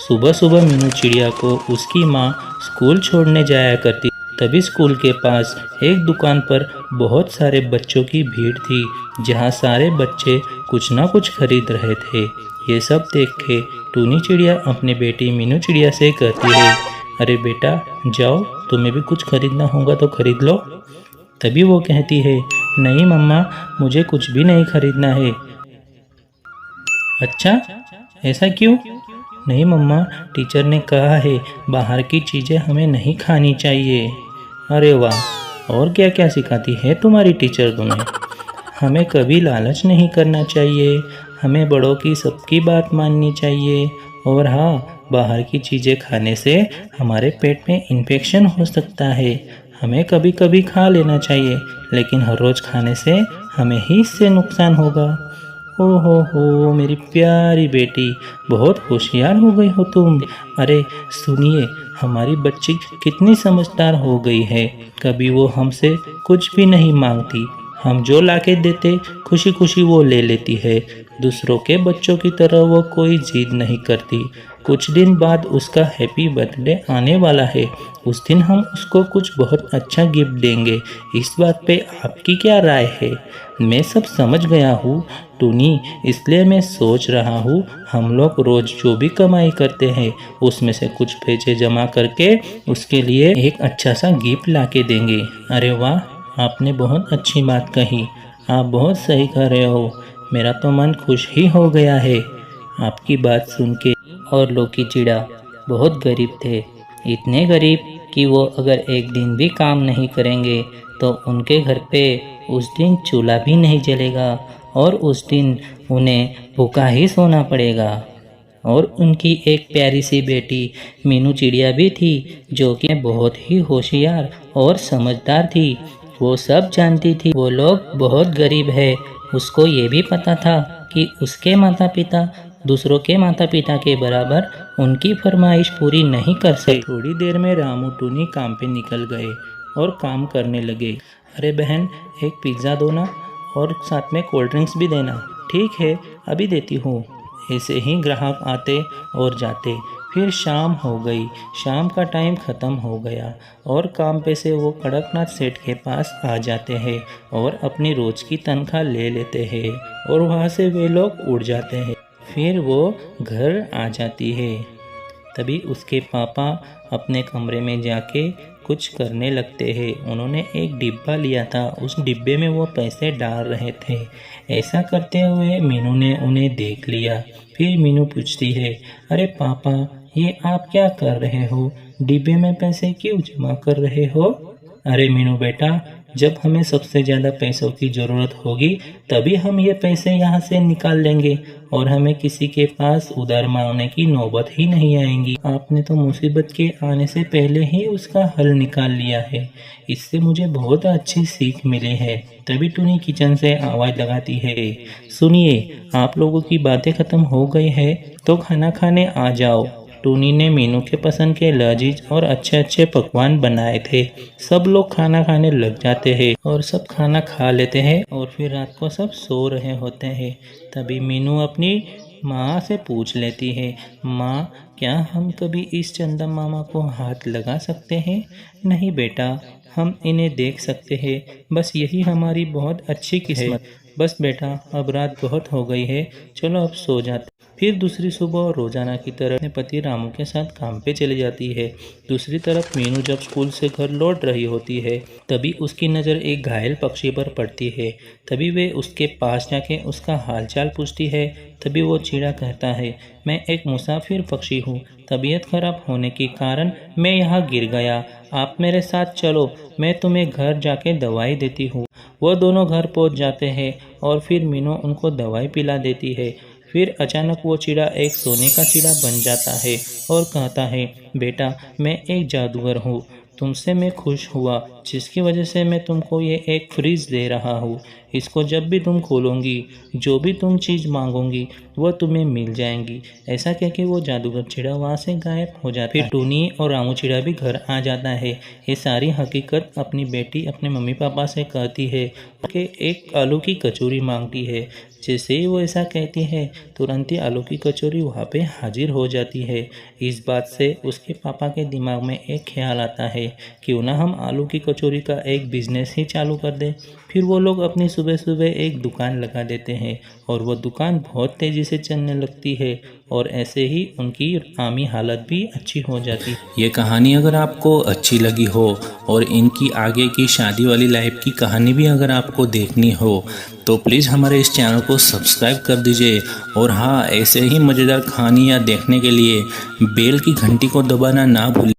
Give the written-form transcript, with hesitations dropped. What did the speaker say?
सुबह सुबह मीनू चिड़िया को उसकी माँ स्कूल छोड़ने जाया करती। तभी स्कूल के पास एक दुकान पर बहुत सारे बच्चों की भीड़ थी, जहाँ सारे बच्चे कुछ ना कुछ खरीद रहे थे। ये सब देख के टूनी चिड़िया अपनी बेटी मीनू चिड़िया से कहती है, अरे बेटा जाओ, तुम्हें भी कुछ खरीदना होगा तो खरीद लो। तभी वो कहती है, नहीं मम्मा, मुझे कुछ भी नहीं खरीदना है। अच्छा, ऐसा क्यों? नहीं मम्मा, टीचर ने कहा है बाहर की चीज़ें हमें नहीं खानी चाहिए। अरे वाह, और क्या क्या सिखाती है तुम्हारी टीचर तुम्हें? हमें कभी लालच नहीं करना चाहिए, हमें बड़ों की सबकी बात माननी चाहिए, और हाँ, बाहर की चीज़ें खाने से हमारे पेट में इन्फेक्शन हो सकता है। हमें कभी कभी खा लेना चाहिए, लेकिन हर रोज़ खाने से हमें ही इससे नुकसान होगा। हो मेरी प्यारी बेटी, बहुत होशियार हो गई हो तुम। अरे सुनिए, हमारी बच्ची कितनी समझदार हो गई है। कभी वो हमसे कुछ भी नहीं मांगती, हम जो लाके देते खुशी खुशी वो ले लेती है। दूसरों के बच्चों की तरह वो कोई जिद नहीं करती। कुछ दिन बाद उसका हैप्पी बर्थडे आने वाला है, उस दिन हम उसको कुछ बहुत अच्छा गिफ्ट देंगे। इस बात पे आपकी क्या राय है? मैं सब समझ गया हूँ टूनी, इसलिए मैं सोच रहा हूँ हम लोग रोज़ जो भी कमाई करते हैं उसमें से कुछ पैसे जमा करके उसके लिए एक अच्छा सा गिफ्ट ला के देंगे। अरे वाह, आपने बहुत अच्छी बात कही, आप बहुत सही कर रहे हो। मेरा तो मन खुश ही हो गया है आपकी बात सुन के। और लोकी चिड़ा बहुत गरीब थे, इतने गरीब कि वो अगर एक दिन भी काम नहीं करेंगे तो उनके घर पे उस दिन चूल्हा भी नहीं जलेगा, और उस दिन उन्हें भूखा ही सोना पड़ेगा। और उनकी एक प्यारी सी बेटी मीनू चिड़िया भी थी, जो कि बहुत ही होशियार और समझदार थी। वो सब जानती थी वो लोग बहुत गरीब है। उसको ये भी पता था कि उसके माता पिता दूसरों के माता पिता के बराबर उनकी फरमाइश पूरी नहीं कर सकते। थोड़ी देर में रामू टूनी काम पे निकल गए और काम करने लगे। अरे बहन, एक पिज़्ज़ा दो ना, और साथ में कोल्ड ड्रिंक्स भी देना। ठीक है, अभी देती हूँ। ऐसे ही ग्राहक आते और जाते। फिर शाम हो गई, शाम का टाइम ख़त्म हो गया और काम पे से वो कड़कनाथ सेठ के पास आ जाते हैं और अपनी रोज़ की तनख्वाह ले लेते हैं, और वहाँ से वे लोग उड़ जाते हैं। फिर वो घर आ जाती है। तभी उसके पापा अपने कमरे में जाके कुछ करने लगते हैं। उन्होंने एक डिब्बा लिया था, उस डिब्बे में वो पैसे डाल रहे थे। ऐसा करते हुए मीनू ने उन्हें देख लिया। फिर मीनू पूछती है, अरे पापा, ये आप क्या कर रहे हो? डिब्बे में पैसे क्यों जमा कर रहे हो? अरे मीनू बेटा, जब हमें सबसे ज़्यादा पैसों की ज़रूरत होगी तभी हम ये पैसे यहाँ से निकाल लेंगे, और हमें किसी के पास उधार मांगने की नौबत ही नहीं आएगी। आपने तो मुसीबत के आने से पहले ही उसका हल निकाल लिया है। इससे मुझे बहुत अच्छी सीख मिली है। तभी टूनी किचन से आवाज़ लगाती है, सुनिए, आप लोगों की बातें ख़त्म हो गई है तो खाना खाने आ जाओ। टूनी ने मीनू के पसंद के लजीज और अच्छे अच्छे पकवान बनाए थे। सब लोग खाना खाने लग जाते हैं और सब खाना खा लेते हैं, और फिर रात को सब सो रहे होते हैं। तभी मीनू अपनी माँ से पूछ लेती है, माँ, क्या हम कभी इस चंदा मामा को हाथ लगा सकते हैं? नहीं बेटा, हम इन्हें देख सकते हैं, बस यही हमारी बहुत अच्छी किस्मत। बस बेटा, अब रात बहुत हो गई है, चलो अब सो जाते। फिर दूसरी सुबह रोजाना की तरह अपने पति रामू के साथ काम पे चली जाती है। दूसरी तरफ मीनू जब स्कूल से घर लौट रही होती है, तभी उसकी नज़र एक घायल पक्षी पर पड़ती है। तभी वे उसके पास जाके उसका हालचाल पूछती है। तभी वो चिड़ा कहता है, मैं एक मुसाफिर पक्षी हूँ, तबीयत खराब होने के कारण मैं यहाँ गिर गया। आप मेरे साथ चलो, मैं तुम्हें घर जाके दवाई देती हूँ। वो दोनों घर पहुँच जाते हैं और फिर मीनू उनको दवाई पिला देती है। फिर अचानक वो चिड़ा एक सोने का चिड़ा बन जाता है और कहता है, बेटा, मैं एक जादूगर हूँ, तुमसे मैं खुश हुआ, जिसकी वजह से मैं तुमको ये एक फ्रिज दे रहा हूँ। इसको जब भी तुम खोलोगी, जो भी तुम चीज़ मांगोगी वह तुम्हें मिल जाएंगी। ऐसा कह के वो जादूगर चिड़ा वहाँ से गायब हो जाता है। फिर टूनी और रामू चिड़ा भी घर आ जाता है। ये सारी हकीकत अपनी बेटी अपने मम्मी पापा से कहती है कि एक आलू की कचौरी मांगती है। जैसे ही वो ऐसा कहती है तुरंत ही आलू की कचौरी वहाँ पे हाजिर हो जाती है। इस बात से उसके पापा के दिमाग में एक ख्याल आता है, क्यों ना हम आलू की कचौरी का एक बिजनेस ही चालू कर दें। फिर वो लोग अपनी सुबह सुबह एक दुकान लगा देते हैं और वो दुकान बहुत तेज़ी से चलने लगती है और ऐसे ही उनकी आमी हालत भी अच्छी हो जाती है। ये कहानी अगर आपको अच्छी लगी हो और इनकी आगे की शादी वाली लाइफ की कहानी भी अगर आपको देखनी हो तो प्लीज़ हमारे इस चैनल को सब्सक्राइब कर दीजिए। और हाँ, ऐसे ही मज़ेदार कहानियाँ देखने के लिए बेल की घंटी को दबाना ना भूलिए।